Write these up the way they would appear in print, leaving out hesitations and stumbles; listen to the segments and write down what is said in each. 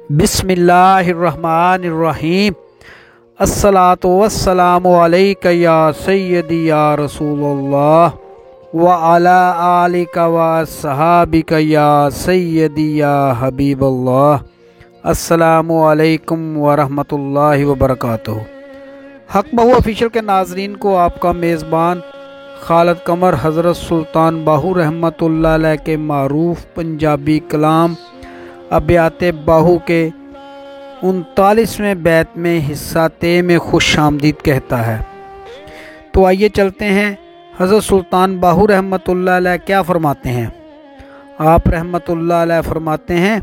बिस्मिल्लाहिर्रहमानिर्रहीम। अस्सलातु वस्सलामु अलैका या सय्यदी या रसूलल्लाह व अला आलिका व अस्हाबिका या सय्यदी या हबीबल्लाह। अस्सलामु अलैकुम व रहमतुल्लाहि व बरकातुहू। हक बहू ऑफिशियल के नाजरीन को आपका मेज़बान खालिद कमर हज़रत सुल्तान बाहू रहमतुल्लाह अलैह के मारूफ पंजाबी कलाम अबियाते बाहू के 39वें बैत में हिस्सा ते में खुश आमदीद कहता है। तो आइए चलते हैं हज़रत सुल्तान बाहू रहमतुल्लाह अलैह क्या फरमाते हैं। आप रहमतुल्लाह अलैह फरमाते हैं,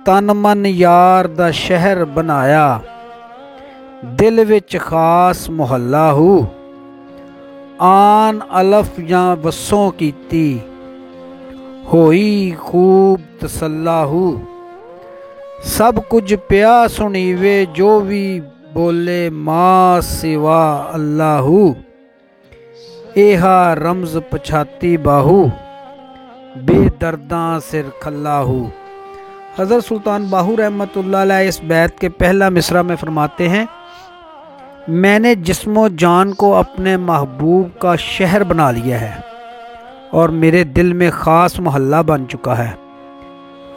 तन मन यार दा शहर बनाया, दिल विच खास मोहल्ला हूँ, आन अलफ या वसों कीती, होई खूब तसल्लाहू, सब कुछ प्या सुनीवे जो भी बोले माँ सिवा अल्लाहू, एहा रमज पछाती बाहू, बेदर्दा सिर खल्लाहू। हज़रत सुल्तान बाहू रहमतुल्लाह अलैह इस बैत के पहला मिसरा में फरमाते हैं, मैंने जिस्मो जान को अपने महबूब का शहर बना लिया है और मेरे दिल में ख़ास मोहल्ला बन चुका है।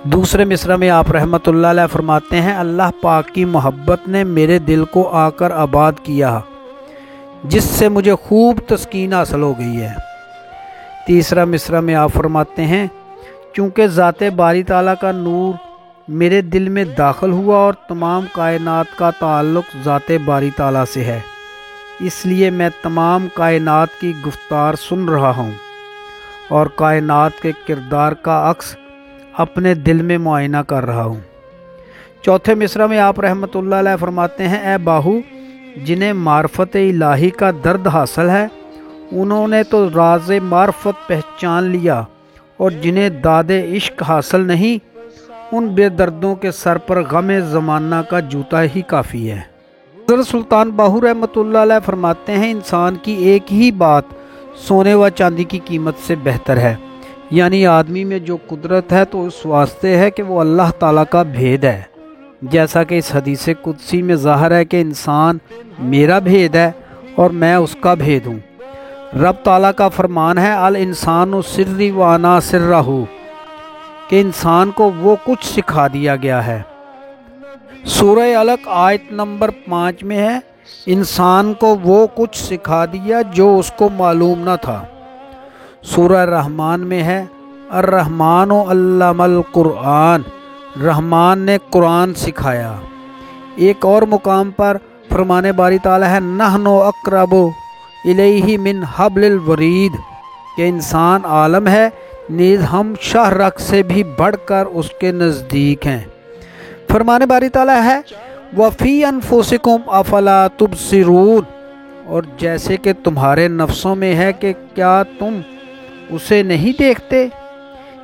दूसरे मिसरा में आप रहमतुल्लाह अलैह फरमाते हैं, अल्लाह पाक की मोहब्बत ने मेरे दिल को आकर आबाद किया, जिससे मुझे खूब तस्कीन हासिल हो गई है। तीसरा मिसरा में आप फरमाते हैं, चूँकि ज़ाते बारी ताला का नूर मेरे दिल में दाखिल हुआ और तमाम कायनात का ताल्लुक़ ज़ाते बारी ताला से है, इसलिए मैं तमाम कायनात की गुफ्तार सुन रहा हूँ और कायनात के किरदार का अक्स अपने दिल में मुआयना कर रहा हूँ। चौथे मिसरा में आप रहमतुल्लाह अलैह फरमाते हैं, ए बाहू, जिन्हें मार्फत इलाही का दर्द हासिल है उन्होंने तो राज मार्फत पहचान लिया, और जिन्हें दादे इश्क हासिल नहीं उन बेदर्दों के सर पर गमे ज़माना का जूता ही काफ़ी है। हज़रत सुल्तान बाहू रहमतुल्लाह अलैह फरमाते हैं, इंसान की एक ही बात सोने व चांदी की कीमत से बेहतर है, यानी आदमी में जो कुदरत है तो उस वास्ते है कि वो अल्लाह ताला का भेद है। जैसा कि इस हदीस कुदसी में ज़ाहिर है कि इंसान मेरा भेद है और मैं उसका भेद हूँ। रब ताला का फरमान है, अल इंसानु सिर्री व अना सिर्रहू, कि इंसान को वो कुछ सिखा दिया गया है। सूरह अलक आयत नंबर 5 में है, इंसान को वो कुछ सिखा दिया जो उसको मालूम न था। सूरह रहमान में है, अर्रहमानु अल्लमल कुरआन, रहमान ने कुरान सिखाया। एक और मुकाम पर फरमाने बारी ताला है, नहनु अक़रबु इलैहि मिन हब्लिल वरीद, कि इंसान आलम है नीज़ हम शाहरग से भी बढ़कर उसके नज़दीक हैं। फरमाने बारी ताला है, वफ़ी अनफुसिकुम अफला तुबसिरून, और जैसे कि तुम्हारे नफ्सों में है कि क्या तुम उसे नहीं देखते।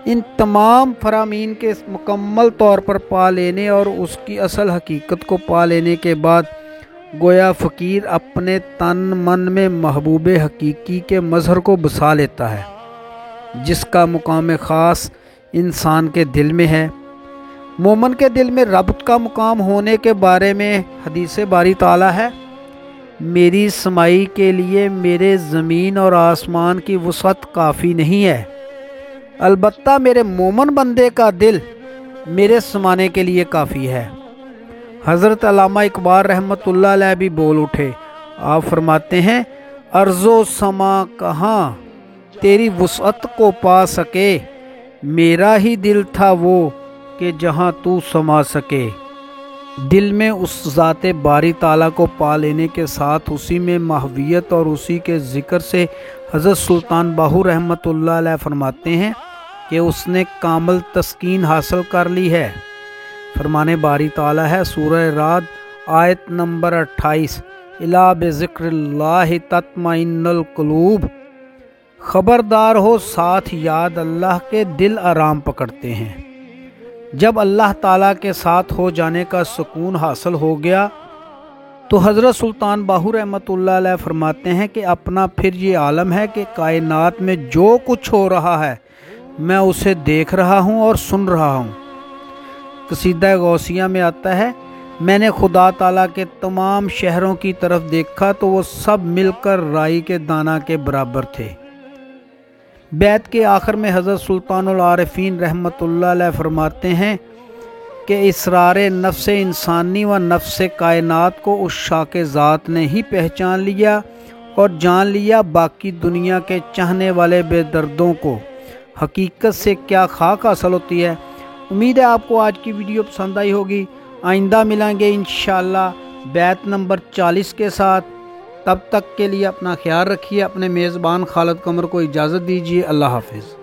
इन तमाम फरामीन के मुकम्मल तौर पर पा लेने और उसकी असल हकीकत को पा लेने के बाद गोया फ़कीर अपने तन मन में महबूब हकीकी के मज़हर को बसा लेता है, जिसका मुकाम ख़ास इंसान के दिल में है। मोमन के दिल में रब का मुकाम होने के बारे में हदीस बारी ताला है, मेरी समाई के लिए मेरे ज़मीन और आसमान की वसअत काफ़ी नहीं है, अलबत्ता मेरे मोमन बंदे का दिल मेरे समाने के लिए काफ़ी है। हज़रत अल्लामा इकबाल रहमतुल्लाह अलैह भी बोल उठे। आप फरमाते हैं, अर्ज़ो समा कहाँ तेरी वसअत को पा सके, मेरा ही दिल था वो कि जहाँ तू समा सके। दिल में उस ज़ाते बारी ताला को पा लेने के साथ उसी में महवियत और उसी के ज़िक्र से हज़रत सुल्तान बाहू रहमतुल्लाह अलैह फरमाते हैं कि उसने कामल तस्कीन हासिल कर ली है। फरमाने बारी ताला है, सूरह राद आयत नंबर 28, इला बिज़िक्रिल्लाहि तत्मइन्नुल कुलूब, ख़बरदार हो साथ याद अल्लाह के दिल आराम पकड़ते हैं। जब अल्लाह ताला के साथ हो जाने का सुकून हासिल हो गया तो हज़रत सुल्तान बाहू रहमतुल्लाह अलैह फरमाते हैं कि अपना फिर ये आलम है कि कायनात में जो कुछ हो रहा है मैं उसे देख रहा हूँ और सुन रहा हूँ। قصیدہ غوثیہ میں آتا ہے، میں نے خدا تعالیٰ کے تمام شہروں کی طرف دیکھا تو وہ سب مل کر رائی کے دانہ کے برابر تھے۔ بیت کے آخر میں حضرت سلطان العارفین رحمۃ اللہ علیہ فرماتے ہیں کہ اسرار نفس انسانی و نفس کائنات کو اس شاک ذات نے ہی پہچان لیا اور جان لیا، باقی دنیا کے چاہنے والے بے دردوں کو حقیقت سے کیا خاک حاصل ہوتی ہے۔ امید ہے آپ کو آج کی ویڈیو پسند آئی ہوگی۔ آئندہ ملیں گے انشاءاللہ بیت نمبر 40 کے ساتھ۔ تب تک کے لیے اپنا خیال رکھیے، اپنے میزبان خالد قمر کو اجازت دیجیے۔ اللہ حافظ۔